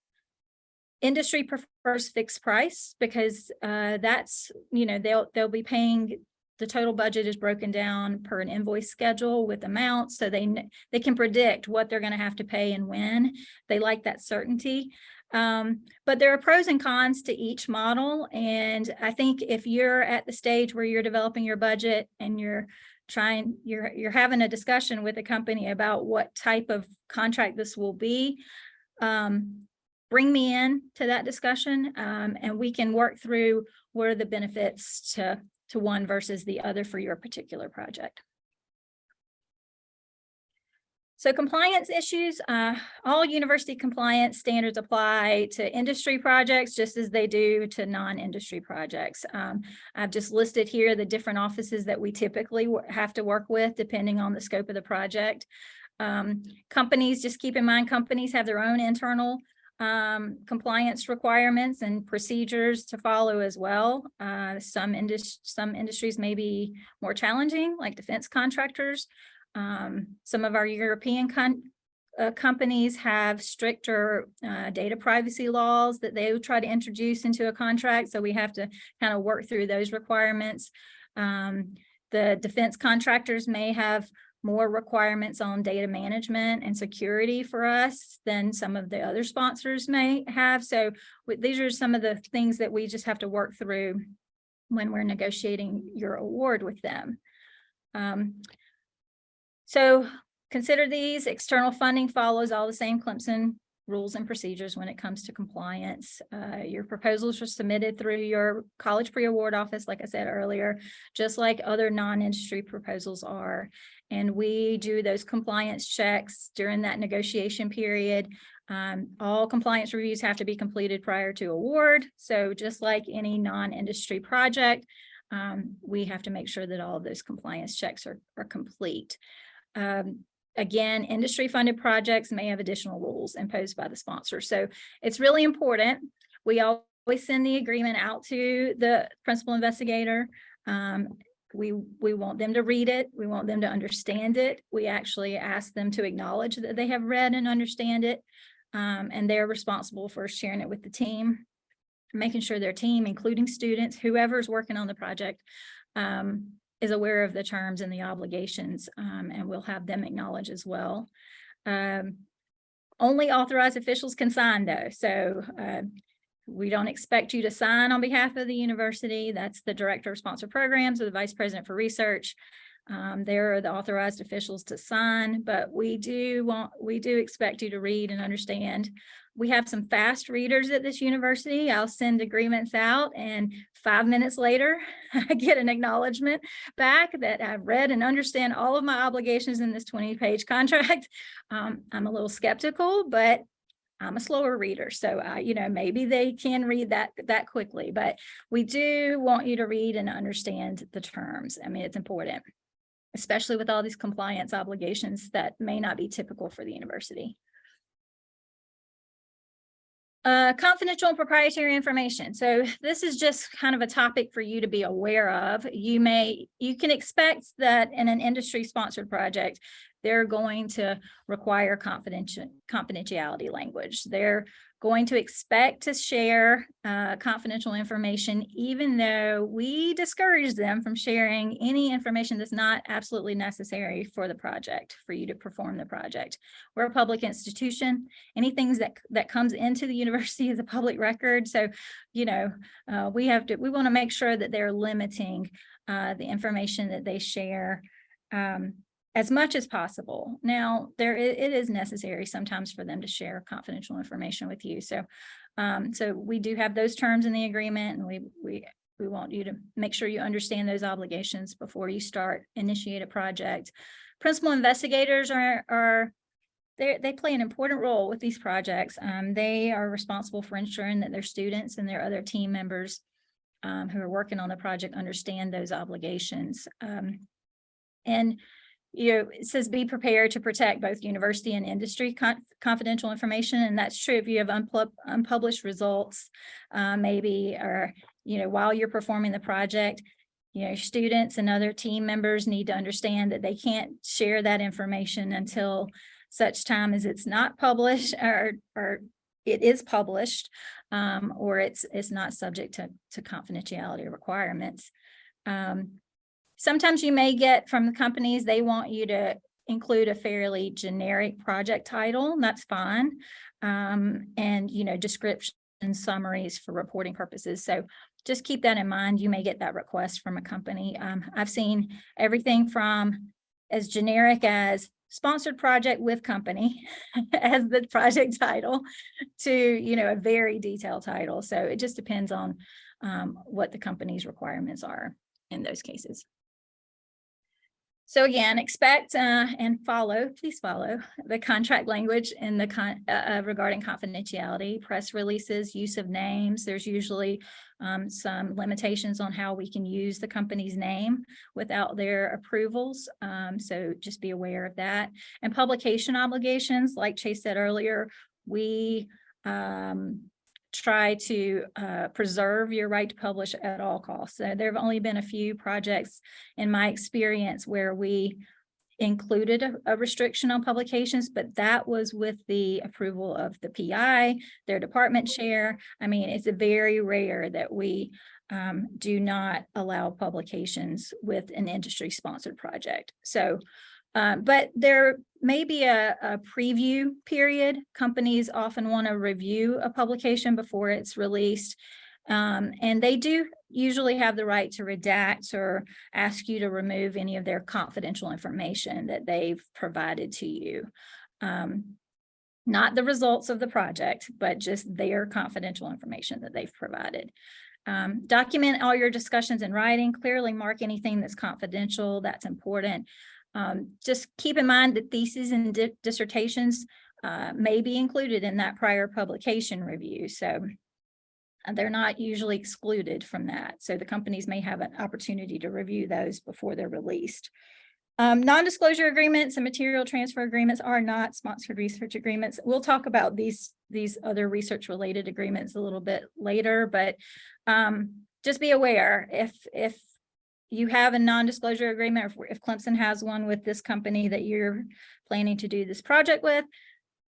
industry prefers fixed price because that's, they'll be paying, the total budget is broken down per an invoice schedule with amounts, so they can predict what they're going to have to pay and when. They like that certainty. But there are pros and cons to each model. And I think if you're at the stage where you're developing your budget and you're having a discussion with a company about what type of contract this will be, bring me in to that discussion, and we can work through what are the benefits to one versus the other for your particular project. So compliance issues, all university compliance standards apply to industry projects just as they do to non-industry projects. I've just listed here the different offices that we typically have to work with depending on the scope of the project. Companies, just keep in mind, companies have their own internal compliance requirements and procedures to follow as well. Some industries may be more challenging, like defense contractors. Some of our European companies have stricter data privacy laws that they would try to introduce into a contract. So we have to kind of work through those requirements. The defense contractors may have more requirements on data management and security for us than some of the other sponsors may have. So these are some of the things that we just have to work through when we're negotiating your award with them. So consider these. External funding follows all the same Clemson rules and procedures when it comes to compliance. Your proposals are submitted through your college pre-award office, like I said earlier, just like other non-industry proposals are. And we do those compliance checks during that negotiation period. All compliance reviews have to be completed prior to award. So just like any non-industry project, we have to make sure that all of those compliance checks are complete. Again, industry funded projects may have additional rules imposed by the sponsor. So it's really important. We always send the agreement out to the principal investigator. We want them to read it. We want them to understand it. We actually ask them to acknowledge that they have read and understand it. And they're responsible for sharing it with the team, making sure their team, including students, whoever's working on the project, is aware of the terms and the obligations, and we'll have them acknowledge as well. Only authorized officials can sign though. So we don't expect you to sign on behalf of the university. That's the director of sponsor programs or the vice president for research. They're the authorized officials to sign, but we do expect you to read and understand. We have some fast readers at this university. I'll send agreements out and 5 minutes later, I get an acknowledgement back that I've read and understand all of my obligations in this 20-page contract. I'm a little skeptical, but I'm a slower reader. So, maybe they can read that quickly, but we do want you to read and understand the terms. I mean, it's important, especially with all these compliance obligations that may not be typical for the university. Confidential and proprietary information. So this is just kind of a topic for you to be aware of. You can expect that in an industry sponsored project, they're going to require confidentiality language. They're going to expect to share confidential information, even though we discourage them from sharing any information that's not absolutely necessary for the project, for you to perform the project. We're a public institution. Anything that comes into the university is a public record. So, we want to make sure that they're limiting the information that they share. as much as possible. Now, it is necessary sometimes for them to share confidential information with you. So, so we do have those terms in the agreement, and we want you to make sure you understand those obligations before you initiate a project. Principal investigators they play an important role with these projects. They are responsible for ensuring that their students and their other team members who are working on the project understand those obligations. And it says be prepared to protect both university and industry confidential information. And that's true if you have unpublished results, maybe, or, while you're performing the project, students and other team members need to understand that they can't share that information until such time as it's not published or it is published, or it's not subject to confidentiality requirements. Sometimes you may get from the companies, they want you to include a fairly generic project title, and that's fine. And, description and summaries for reporting purposes. So just keep that in mind. You may get that request from a company. I've seen everything from as generic as sponsored project with company as the project title to, a very detailed title. So it just depends on what the company's requirements are in those cases. So again, expect and please follow the contract language in the regarding confidentiality, press releases, use of names. There's usually some limitations on how we can use the company's name without their approvals. So just be aware of that. And publication obligations, like Chase said earlier, we try to preserve your right to publish at all costs. So there have only been a few projects in my experience where we included a restriction on publications, but that was with the approval of the PI, their department chair. I mean, it's very rare that we do not allow publications with an industry-sponsored project. So, but there may be a preview period. Companies often want to review a publication before it's released. And they do usually have the right to redact or ask you to remove any of their confidential information that they've provided to you. Not the results of the project, but just their confidential information that they've provided. Document all your discussions in writing, clearly mark anything that's confidential, that's important. Just keep in mind that theses and dissertations may be included in that prior publication review. So they're not usually excluded from that. So the companies may have an opportunity to review those before they're released. Non-disclosure agreements and material transfer agreements are not sponsored research agreements. We'll talk about these other research related agreements a little bit later, but just be aware if you have a non-disclosure agreement, or if Clemson has one with this company that you're planning to do this project with,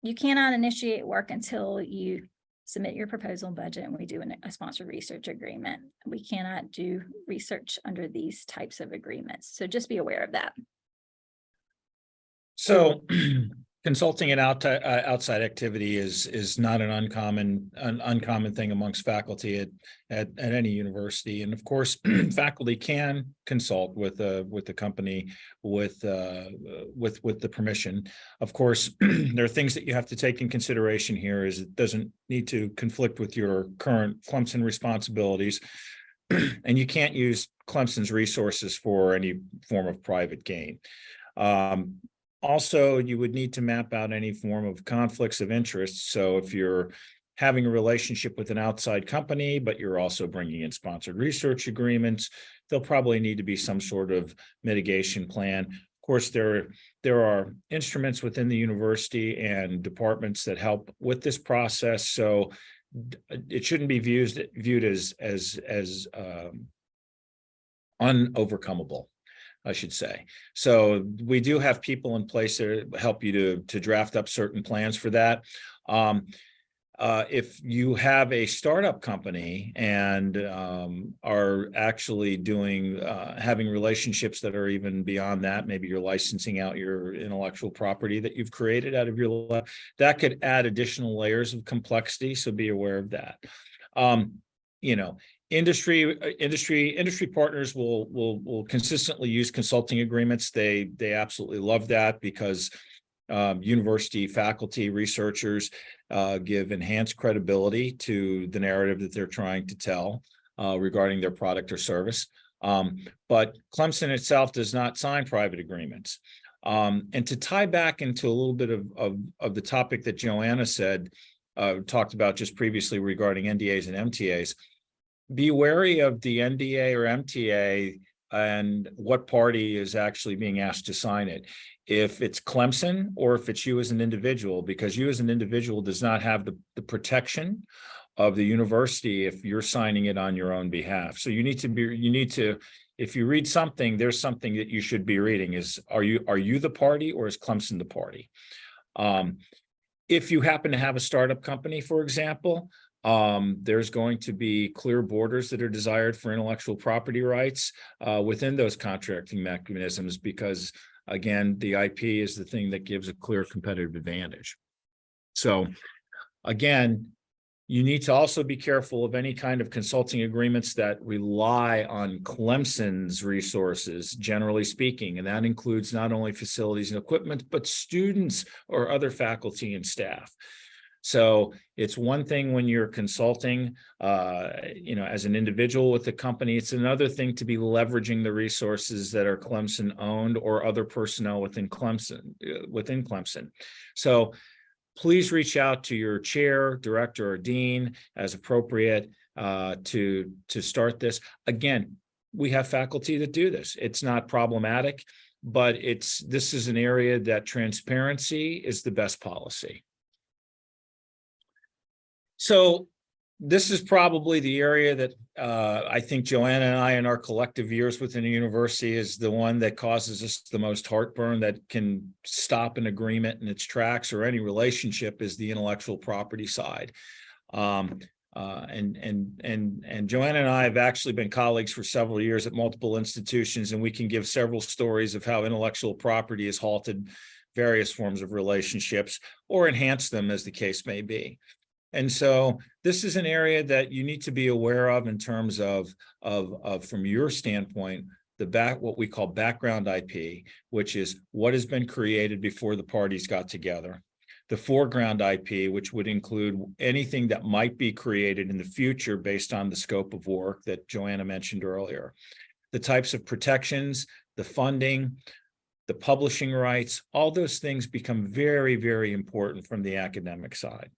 you cannot initiate work until you submit your proposal budget and we do a sponsored research agreement. We cannot do research under these types of agreements. So just be aware of that. So consulting and outside activity is not an uncommon thing amongst faculty at any university. And of course, faculty can consult with the company with the permission. Of course, there are things that you have to take in consideration here. Is it doesn't need to conflict with your current Clemson responsibilities, and you can't use Clemson's resources for any form of private gain. Also, you would need to map out any form of conflicts of interest. So if you're having a relationship with an outside company, but you're also bringing in sponsored research agreements, there'll probably need to be some sort of mitigation plan. Of course, there are instruments within the university and departments that help with this process. So it shouldn't be viewed as unovercomable, I should say. So we do have people in place that help you to draft up certain plans for that. If you have a startup company and are actually having relationships that are even beyond that, maybe you're licensing out your intellectual property that you've created out of your lab, that could add additional layers of complexity. So be aware of that. Industry partners will consistently use consulting agreements. They absolutely love that because university faculty, researchers give enhanced credibility to the narrative that they're trying to tell regarding their product or service. But Clemson itself does not sign private agreements. And to tie back into a little bit of the topic that Joanna talked about just previously regarding NDAs and MTAs, be wary of the NDA or MTA and what party is actually being asked to sign it. If it's Clemson or if it's you as an individual, because you as an individual does not have the protection of the university if you're signing it on your own behalf. So you need to, if you read something, there's something that you should be reading is, are you the party or is Clemson the party? If you happen to have a startup company, for example, there's going to be clear borders that are desired for intellectual property rights within those contracting mechanisms, because again, the IP is the thing that gives a clear competitive advantage. So again, you need to also be careful of any kind of consulting agreements that rely on Clemson's resources, generally speaking, and that includes not only facilities and equipment, but students or other faculty and staff. So it's one thing when you're consulting, as an individual with the company. It's another thing to be leveraging the resources that are Clemson owned or other personnel within Clemson. So please reach out to your chair, director, or dean as appropriate to start this. Again, we have faculty that do this. It's not problematic, but this is an area that transparency is the best policy. So this is probably the area that I think Joanna and I in our collective years within the university is the one that causes us the most heartburn, that can stop an agreement in its tracks or any relationship, is the intellectual property side. And Joanna and I have actually been colleagues for several years at multiple institutions, and we can give several stories of how intellectual property has halted various forms of relationships or enhanced them, as the case may be. And so this is an area that you need to be aware of in terms of from your standpoint, what we call background IP, which is what has been created before the parties got together. The foreground IP, which would include anything that might be created in the future based on the scope of work that Joanna mentioned earlier. The types of protections, the funding, the publishing rights, all those things become very, very important from the academic side.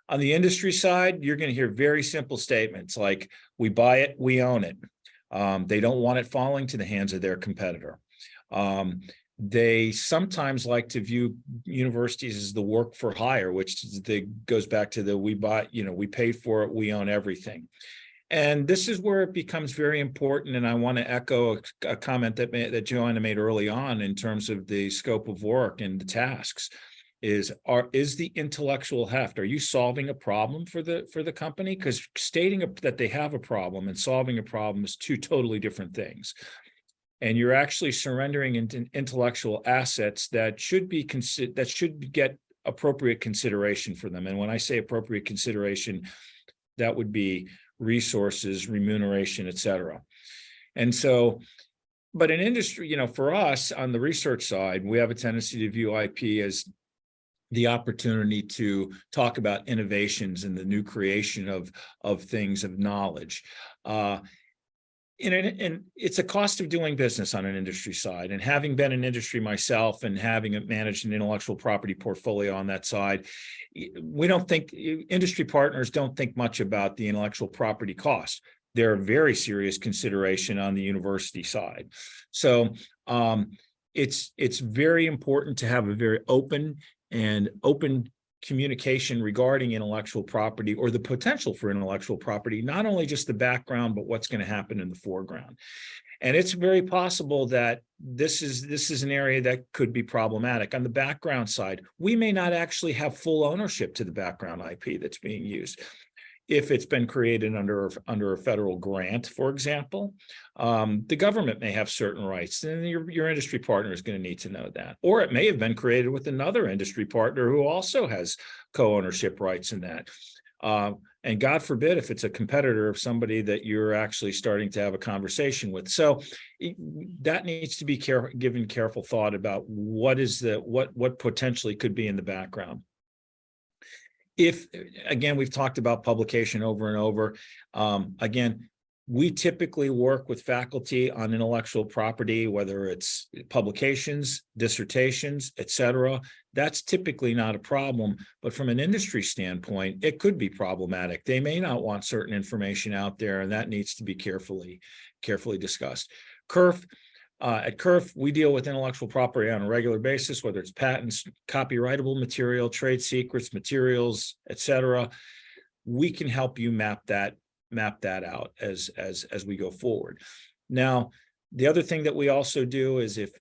On the industry side, you're going to hear very simple statements like, we buy it, we own it. They don't want it falling to the hands of their competitor. They sometimes like to view universities as the work for hire, which goes back to the we paid for it, we own everything. And this is where it becomes very important. And I want to echo a comment that Joanna made early on in terms of the scope of work and the tasks. Is the intellectual heft, are you solving a problem for the company? Because stating that they have a problem and solving a problem is two totally different things. And you're actually surrendering intellectual assets that should get appropriate consideration for them. And when I say appropriate consideration, that would be resources, remuneration, et cetera. And so, but in industry, for us on the research side, we have a tendency to view IP as the opportunity to talk about innovations and the new creation of things, of knowledge. And it's a cost of doing business on an industry side. And having been in industry myself and having managed an intellectual property portfolio on that side, industry partners don't think much about the intellectual property cost. They're a very serious consideration on the university side. So it's very important to have a very open communication regarding intellectual property or the potential for intellectual property, not only just the background, but what's going to happen in the foreground. And it's very possible that this is an area that could be problematic. On the background side, we may not actually have full ownership to the background IP that's being used. If it's been created under a federal grant, for example, the government may have certain rights, and your industry partner is going to need to know that. Or it may have been created with another industry partner who also has co-ownership rights in that. And God forbid if it's a competitor of somebody that you're actually starting to have a conversation with. So that needs to be given careful thought about what potentially could be in the background. If, again, we've talked about publication over and over. Again, we typically work with faculty on intellectual property, whether it's publications, dissertations, et cetera. That's typically not a problem, but from an industry standpoint, it could be problematic. They may not want certain information out there, and that needs to be carefully discussed. CURF, at CURF, we deal with intellectual property on a regular basis, whether it's patents, copyrightable material, trade secrets, materials, et cetera. We can help you map that out as we go forward. Now, the other thing that we also do is if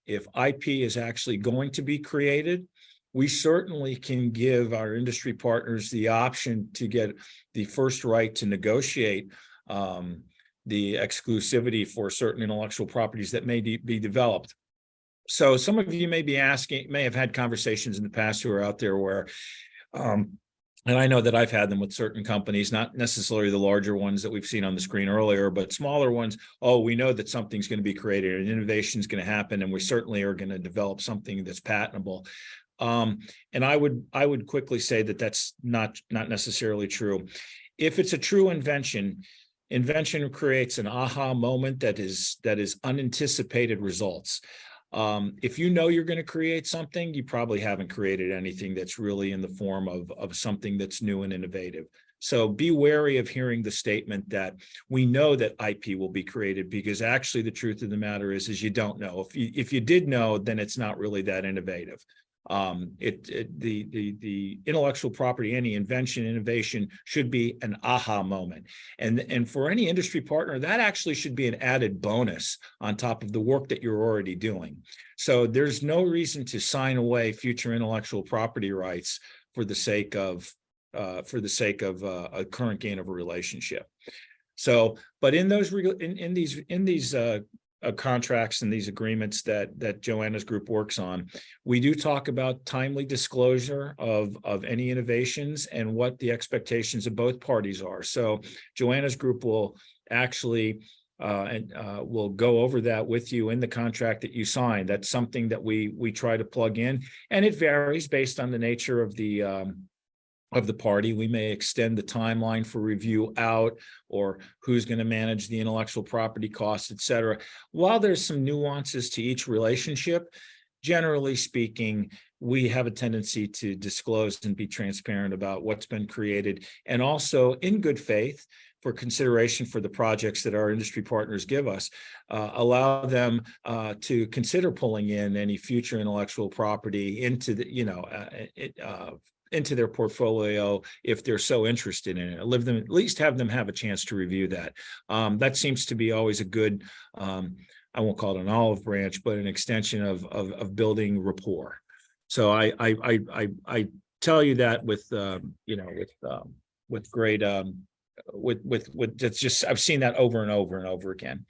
IP is actually going to be created, we certainly can give our industry partners the option to get the first right to negotiate the exclusivity for certain intellectual properties that may be developed. So some of you may have had conversations in the past who are out there where, and I know that I've had them with certain companies, not necessarily the larger ones that we've seen on the screen earlier, but smaller ones. Oh, we know that something's going to be created and innovation is going to happen, and we certainly are going to develop something that's patentable. And I would quickly say that that's not necessarily true. If it's a true invention creates an aha moment that is unanticipated results. If you know you're going to create something, you probably haven't created anything that's really in the form of something that's new and innovative. So be wary of hearing the statement that we know that IP will be created, because actually the truth of the matter is you don't know. If you did know, then it's not really that innovative. The intellectual property, any invention, innovation should be an aha moment. And for any industry partner, that actually should be an added bonus on top of the work that you're already doing. So there's no reason to sign away future intellectual property rights for the sake of a current gain of a relationship. So, but in those contracts and these agreements that Joanna's group works on, we do talk about timely disclosure of any innovations and what the expectations of both parties are. So Joanna's group will actually we'll go over that with you in the contract that you sign. That's something that we try to plug in, and it varies based on the nature of the party. We may extend the timeline for review out, or who's going to manage the intellectual property costs, et cetera. While there's some nuances to each relationship, generally speaking, we have a tendency to disclose and be transparent about what's been created, and also in good faith, for consideration for the projects that our industry partners give us, allow them to consider pulling in any future intellectual property into into their portfolio if they're so interested in it. At least have them have a chance to review that. That seems to be always a good, I won't call it an olive branch, but an extension of building rapport. So I tell you that with great it's just, I've seen that over and over and over again.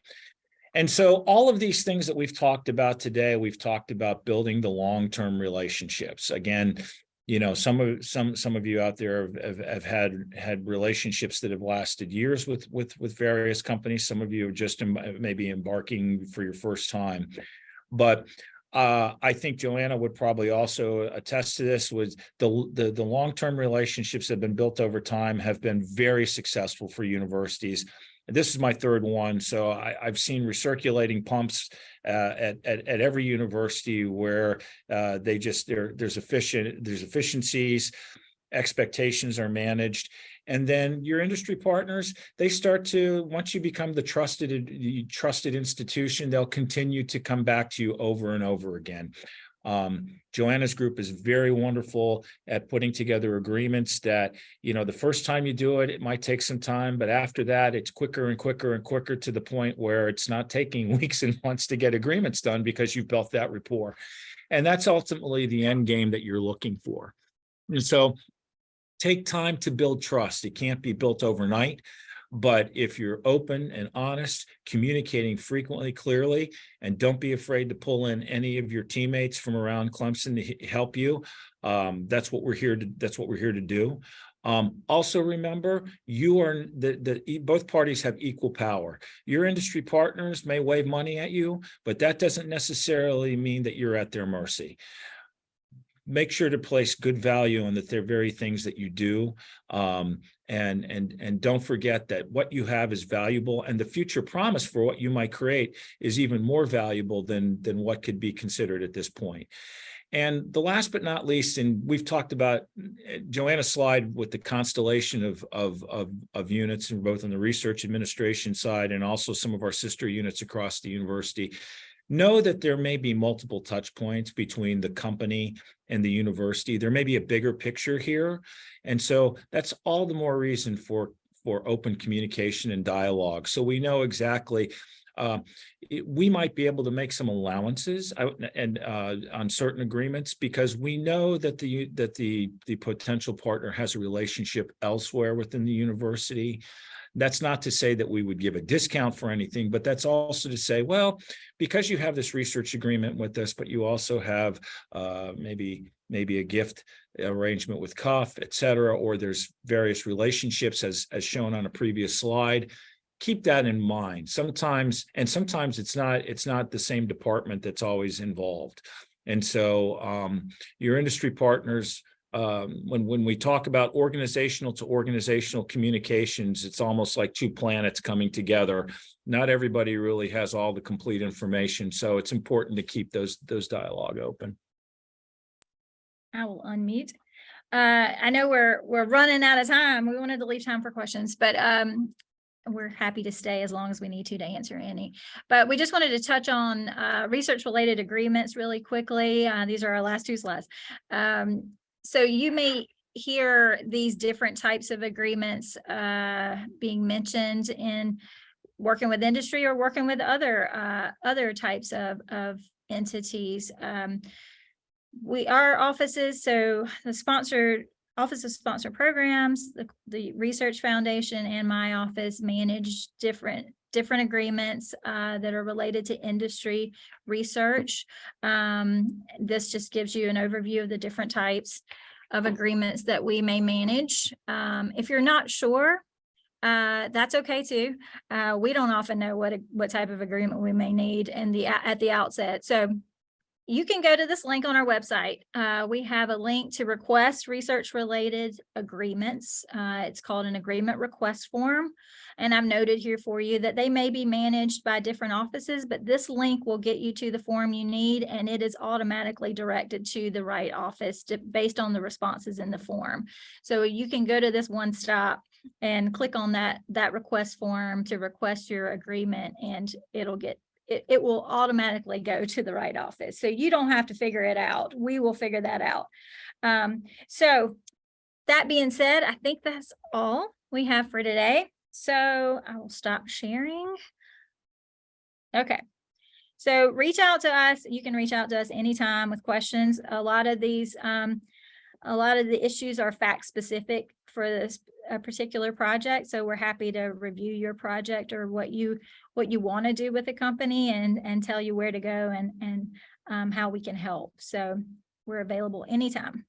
And so all of these things that we've talked about today, we've talked about building the long-term relationships. Again, some of you out there have had relationships that have lasted years with various companies. Some of you are just maybe embarking for your first time. But I think Joanna would probably also attest to this, was the long-term relationships that have been built over time have been very successful for universities. This is my third one, so I've seen recirculating pumps at every university where there's efficiencies, expectations are managed, and then your industry partners, they start to, once you become the trusted institution, they'll continue to come back to you over and over again. Joanna's group is very wonderful at putting together agreements that, the first time you do it, it might take some time, but after that, it's quicker and quicker and quicker, to the point where it's not taking weeks and months to get agreements done because you've built that rapport. And that's ultimately the end game that you're looking for. And so take time to build trust. It can't be built overnight. But if you're open and honest, communicating frequently, clearly, and don't be afraid to pull in any of your teammates from around Clemson to help you, that's what we're here to do. Also remember, you are both parties have equal power. Your industry partners may wave money at you, but that doesn't necessarily mean that you're at their mercy. Make sure to place good value on the very things that you do. And don't forget that what you have is valuable, and the future promise for what you might create is even more valuable than what could be considered at this point. And the last but not least, and we've talked about Joanna's slide with the constellation of units, and both on the research administration side and also some of our sister units across the university. Know that there may be multiple touch points between the company and the university. There may be a bigger picture here. And so that's all the more reason for open communication and dialogue. So we know exactly, we might be able to make some allowances on certain agreements, because we know that the potential partner has a relationship elsewhere within the university. That's not to say that we would give a discount for anything, but that's also to say, well, because you have this research agreement with us, but you also have maybe a gift arrangement with Cuff, et cetera, or there's various relationships as shown on a previous slide. Keep that in mind. Sometimes it's not the same department that's always involved. And so your industry partners, when we talk about organizational to organizational communications, it's almost like two planets coming together. Not everybody really has all the complete information, so it's important to keep those dialogue open. I will unmute. I know we're running out of time. We wanted to leave time for questions, but we're happy to stay as long as we need to answer any. But we just wanted to touch on research related agreements really quickly. These are our last two slides. So you may hear these different types of agreements being mentioned in working with industry or working with other types of entities. Our offices, so the Office of Sponsored Programs, the Research Foundation, and my office manage different agreements that are related to industry research. This just gives you an overview of the different types of agreements that we may manage. If you're not sure, that's okay too. We don't often know what type of agreement we may need at the outset. So you can go to this link on our website. We have a link to request research related agreements. It's called an agreement request form. And I've noted here for you that they may be managed by different offices, but this link will get you to the form you need, and it is automatically directed to the right office based on the responses in the form. So you can go to this one stop and click on that request form to request your agreement, and it will automatically go to the right office. So you don't have to figure it out. We will figure that out. So that being said, I think that's all we have for today. So I will stop sharing. Okay. So reach out to us. You can reach out to us anytime with questions. A lot of the issues are fact specific for this particular project. So we're happy to review your project or what you want to do with the company and tell you where to go and how we can help. So we're available anytime.